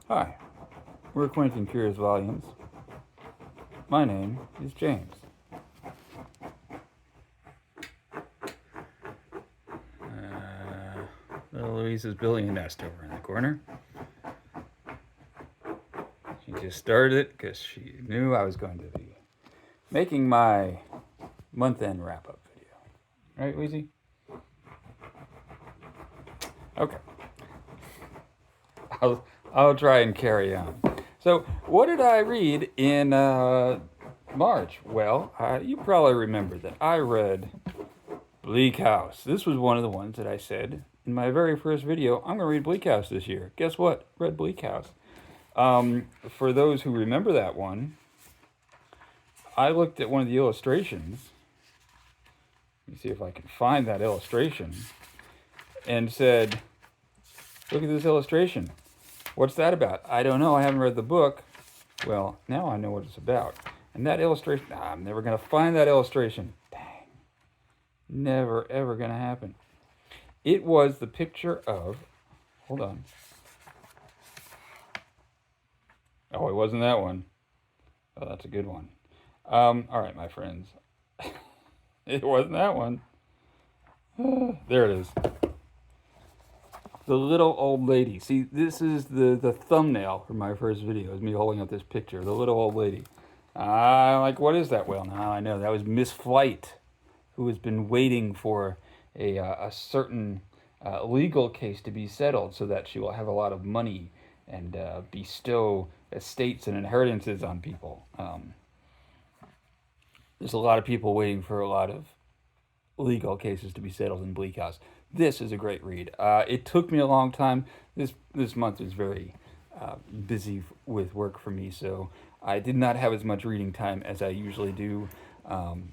Hi, we're acquainted in Curious Volumes. My name is James. Little Louise is building a nest over in the corner. She just started it because she knew I was going to be making my month-end wrap-up video. Right, Weezy? Okay. I'll try and carry on. So, what did I read in March? Well, you probably remember that I read Bleak House. This was one of the ones that I said in my very first video, I'm going to read Bleak House this year. Guess what? Read Bleak House. For those who remember that one, I looked at one of the illustrations. Let me see if I can find that illustration. And said, look at this illustration. What's that about? I don't know. I haven't read the book. Well, now I know what it's about. And that illustration, I'm never going to find that illustration. Dang. Never, ever going to happen. It was the picture of, hold on. Oh, it wasn't that one. Oh, that's a good one. All right, my friends. It wasn't that one. There it is. The little old lady. See, this is the thumbnail for my first video, is me holding up this picture. The little old lady. Like, what is that? Well, now I know. That was Miss Flight, who has been waiting for a certain legal case to be settled so that she will have a lot of money and bestow estates and inheritances on people. There's a lot of people waiting for a lot of legal cases to be settled in Bleak House. This is a great read. It took me a long time. This month was very busy with work for me, so I did not have as much reading time as I usually do,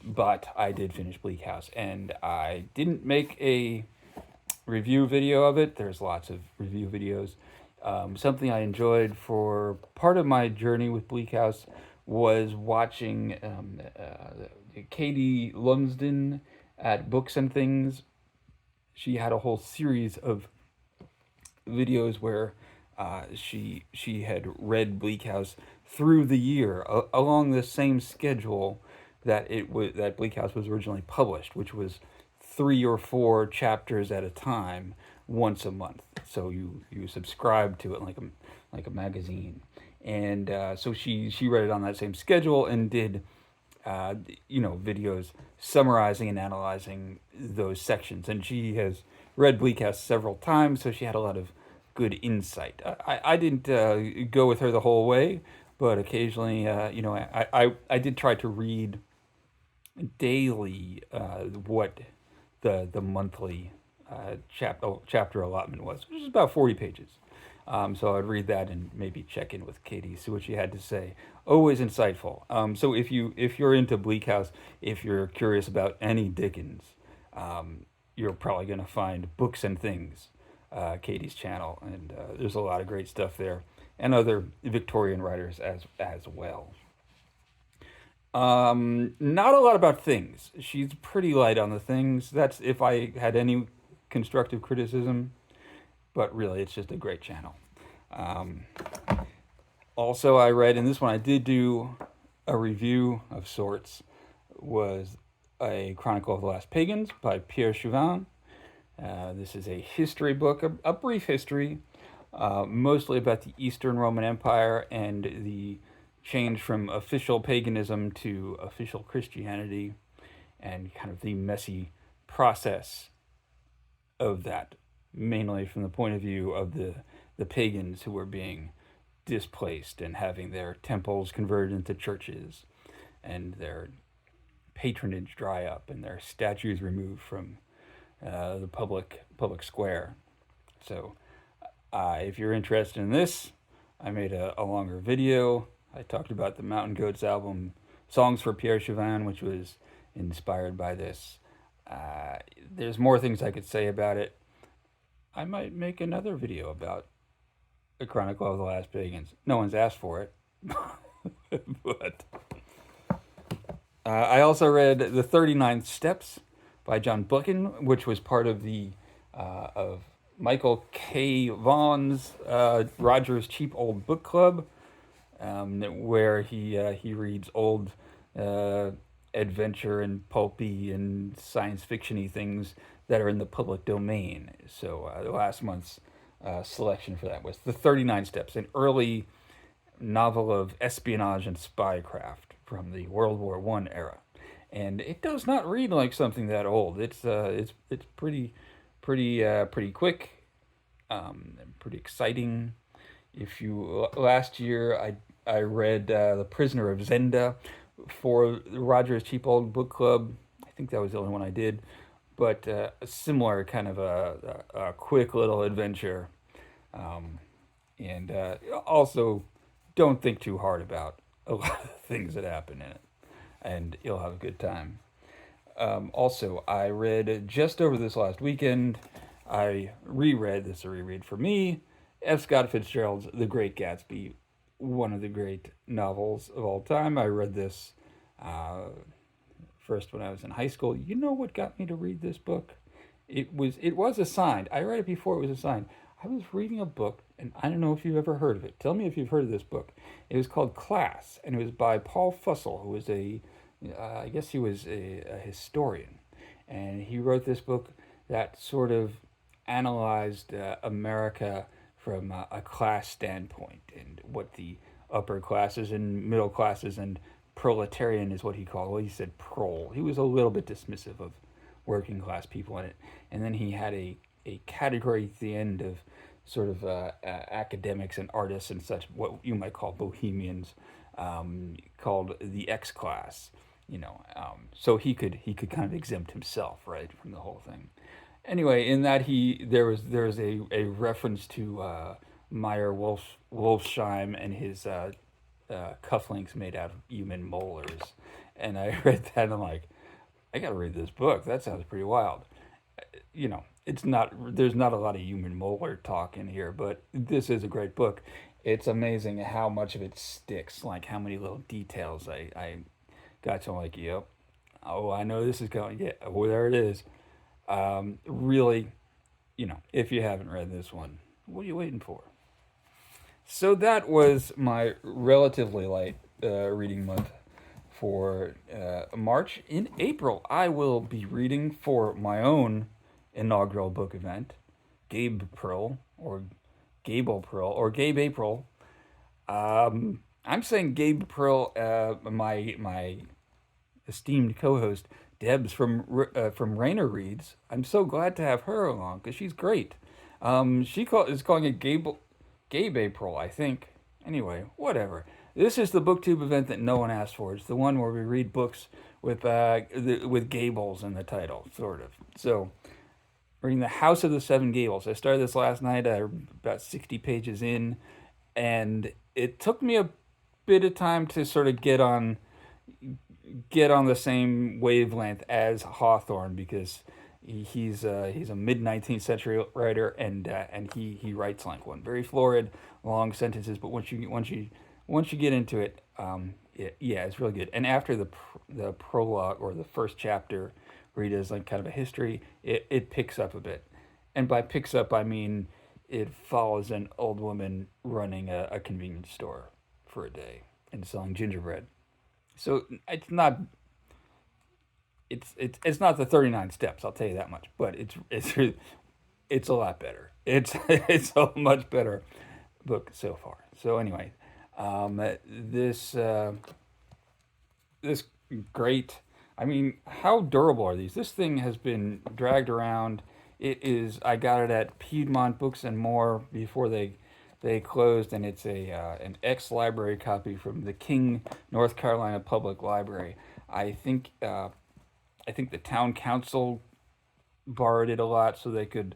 but I did finish Bleak House, and I didn't make a review video of it. There's lots of review videos. Something I enjoyed for part of my journey with Bleak House was watching Katie Lumsden at Books and Things. She had a whole series of videos where she had read Bleak House through the year along the same schedule that that Bleak House was originally published, which was 3 or 4 chapters at a time, once a month. So you subscribe to it like a magazine, and so she read it on that same schedule and did videos summarizing and analyzing those sections. And she has read Bleak House several times, so she had a lot of good insight. I didn't go with her the whole way, but occasionally, I did try to read daily what the monthly chapter allotment was, which is about 40 pages. So I'd read that and maybe check in with Katie, see what she had to say. Always insightful. So if you're into Bleak House, if you're curious about any Dickens, you're probably going to find Books and Things, Katie's channel, and there's a lot of great stuff there, and other Victorian writers as well. Not a lot about things. She's pretty light on the things. That's if I had any constructive criticism, but really it's just a great channel. Also, I read, and this one I did do a review of sorts, was a Chronicle of the Last Pagans by Pierre Chuvin. This is a history book, a brief history, mostly about the Eastern Roman Empire and the change from official paganism to official Christianity, and kind of the messy process of that, mainly from the point of view of the pagans who were being displaced and having their temples converted into churches and their patronage dry up and their statues removed from the public square. So if you're interested in this, I made a longer video. I talked about the Mountain Goats album, Songs for Pierre Chuvin, which was inspired by this. There's more things I could say about it. I might make another video about the Chronicle of the Last Pagans. No one's asked for it. But I also read The 39th Steps by John Buchan, which was part of the Michael K. Vaughan's Roger's Cheap Old Book Club, where he reads old uh, adventure and pulpy and science fictiony things that are in the public domain. So last month's selection for that was The 39 Steps, an early novel of espionage and spycraft from the World War One era, and it does not read like something that old. It's pretty quick, pretty exciting. If you last year I read The Prisoner of Zenda for Roger's Cheap Old Book Club. I think that was the only one I did, but a similar kind of a quick little adventure, and also don't think too hard about a lot of things that happen in it, and you'll have a good time. Also, I read just over this last weekend. I reread, this is a reread for me, F. Scott Fitzgerald's The Great Gatsby, one of the great novels of all time. I read this uh, first when I was in high school. You know what got me to read this book? It was assigned. I read it before it was assigned. I was reading a book, and I don't know if you've ever heard of it. Tell me if you've heard of this book. It was called Class, and it was by Paul Fussell, who was I guess he was a historian, and he wrote this book that sort of analyzed America from a class standpoint and what the upper classes and middle classes and proletarian is what he called. Well, he said prole. He was a little bit dismissive of working class people in it, and then he had a category at the end of sort of academics and artists and such, what you might call bohemians, called the X class. So he could kind of exempt himself, right, from the whole thing. Anyway, in that there was a reference to Meyer Wolfsheim and his cufflinks made out of human molars, and I read that and I'm like, I gotta read this book. That sounds pretty wild. It's not, there's not a lot of human molar talk in here, but this is a great book. It's amazing how much of it sticks, like how many little details I got to, like, yep, oh, I know this is going, yeah, oh, there it is. Really, if you haven't read this one, what are you waiting for? So that was my relatively light reading month for March. In April, I will be reading for my own inaugural book event, Gabe Pearl, or Gable Pearl, or Gabe April. I'm saying Gabe Pearl, my esteemed co-host Debs from Rainer Reads. I'm so glad to have her along because she's great. Is calling it Gabe April, I think. Anyway, whatever. This is the BookTube event that no one asked for. It's the one where we read books with Gables in the title, sort of. So, reading The House of the Seven Gables. I started this last night. I'm about 60 pages in, and it took me a bit of time to sort of get on the same wavelength as Hawthorne, because he's a mid 19th century writer, and he writes like one, very florid, long sentences. But once you get into it, yeah, it's really good. And after the prologue, or the first chapter, where he does like kind of a history, it picks up a bit. And by picks up, I mean it follows an old woman running a convenience store for a day and selling gingerbread. So it's not the 39 steps, I'll tell you that much, but it's a lot better. It's a much better book so far. So anyway, this great. I mean, how durable are these? This thing has been dragged around. It is. I got it at Piedmont Books and More before they closed, and it's an ex-library copy from the King, North Carolina Public Library. I think the town council borrowed it a lot so they could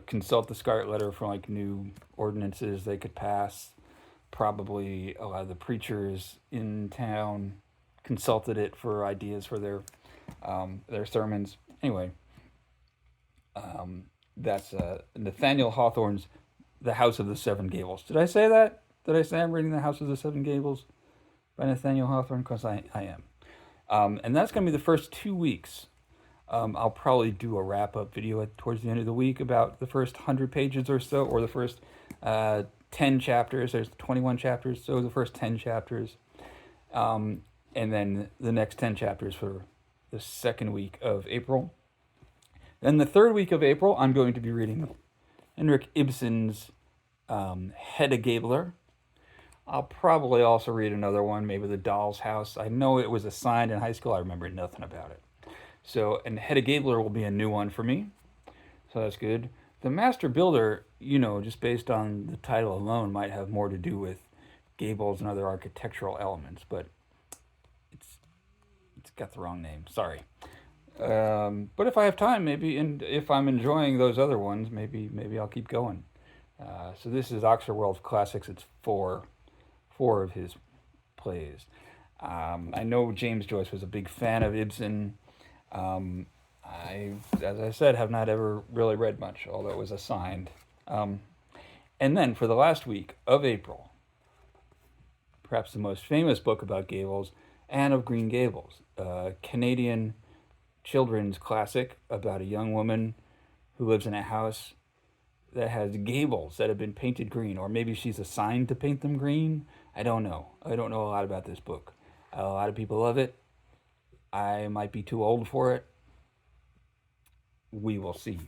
consult the Scarlet Letter for like new ordinances they could pass. Probably a lot of the preachers in town consulted it for ideas for their sermons. Anyway, that's Nathaniel Hawthorne's The House of the Seven Gables. Did I say that? Did I say I'm reading The House of the Seven Gables by Nathaniel Hawthorne? Because I am. And that's going to be the first 2 weeks I'll probably do a wrap-up video towards the end of the week about the first 100 pages or so, or the first 10 chapters. There's 21 chapters, so the first 10 chapters. And then the next 10 chapters for the second week of April. Then the third week of April, I'm going to be reading Henrik Ibsen's Hedda Gabler. I'll probably also read another one, maybe The Doll's House. I know it was assigned in high school. I remember nothing about it. So, and Hedda Gabler will be a new one for me. So that's good. The Master Builder, just based on the title alone, might have more to do with Gables and other architectural elements, but it's got the wrong name. Sorry. But if I have time, maybe, and if I'm enjoying those other ones, maybe I'll keep going. So this is Oxford World Classics. It's four of his plays. I know James Joyce was a big fan of Ibsen. As I said, have not ever really read much, although it was assigned. And then for the last week of April, perhaps the most famous book about Gables, Anne of Green Gables, a Canadian children's classic about a young woman who lives in a house that has gables that have been painted green, or maybe she's assigned to paint them green. I don't know. I don't know a lot about this book. A lot of people love it. I might be too old for it. We will see.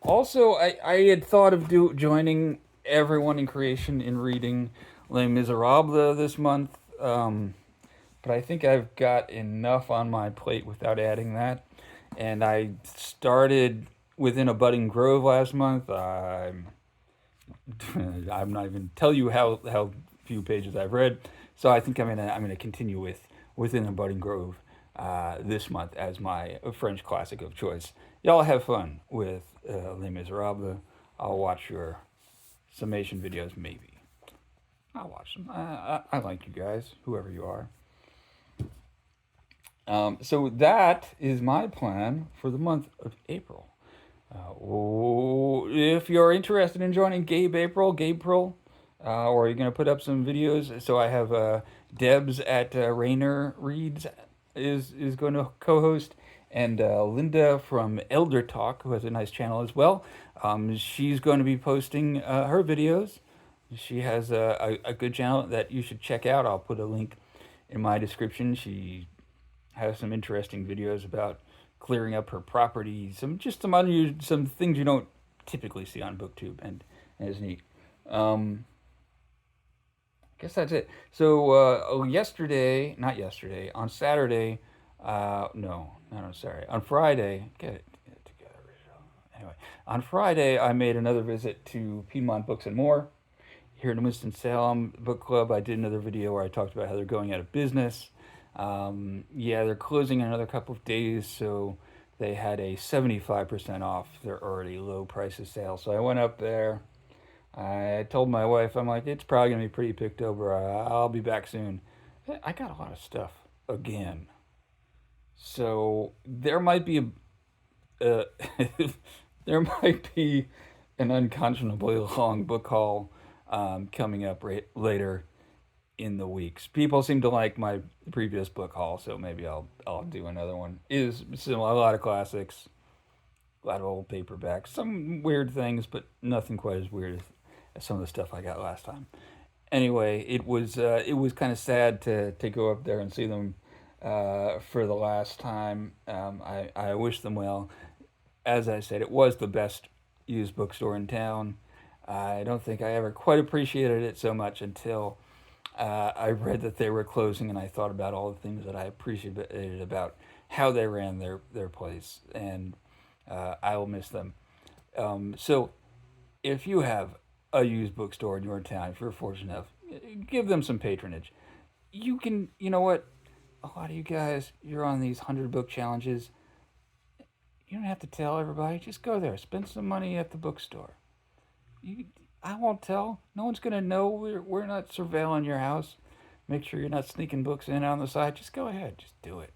Also, I had thought of joining everyone in creation in reading Les Miserables this month, but I think I've got enough on my plate without adding that. And I started Within a Budding Grove last month. I'm not even tell you how few pages I've read. So I think I'm gonna continue with Within a Budding Grove this month as my French classic of choice. Y'all have fun with Les Miserables. I'll watch your summation videos, maybe. I'll watch them. I like you guys, whoever you are. So that is my plan for the month of April. If you're interested in joining Gabril, or you're going to put up some videos, so I have Debs at Rayner Reads is going to co-host, and Linda from Elder Talk, who has a nice channel as well. She's going to be posting her videos. She has a good channel that you should check out. I'll put a link in my description. She has some interesting videos about clearing up her property, some things you don't typically see on BookTube, and it's neat. I guess that's it. So on Saturday, on Friday, get it together, Rachel. Anyway, on Friday I made another visit to Piedmont Books and More here in Winston-Salem Book Club. I did another video where I talked about how they're going out of business. They're closing in another couple of days, so they had a 75% off their already low prices sale. So I went up there. I told my wife, I'm like, it's probably going to be pretty picked over. I'll be back soon. I got a lot of stuff again. So there might be there might be an unconscionably long book haul coming up later in the weeks. People seem to like my previous book haul, so maybe I'll do another one. Is similar, a lot of classics, a lot of old paperbacks, some weird things, but nothing quite as weird as some of the stuff I got last time. Anyway, it was kind of sad to go up there and see them for the last time. I wish them well. As I said, it was the best used bookstore in town. I don't think I ever quite appreciated it so much until I read that they were closing, and I thought about all the things that I appreciated about how they ran their place, and I will miss them. So if you have a used bookstore in your town, if you're fortunate enough, give them some patronage. You know what? A lot of you guys, you're on these 100 book challenges. You don't have to tell everybody. Just go there. Spend some money at the bookstore. I won't tell. No one's going to know. We're not surveilling your house. Make sure you're not sneaking books in on the side. Just go ahead. Just do it.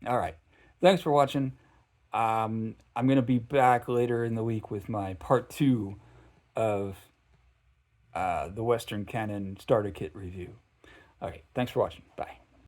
All right. Thanks for watching. I'm going to be back later in the week with my part 2 of the Western Canon Starter Kit review. Okay. Thanks for watching. Bye.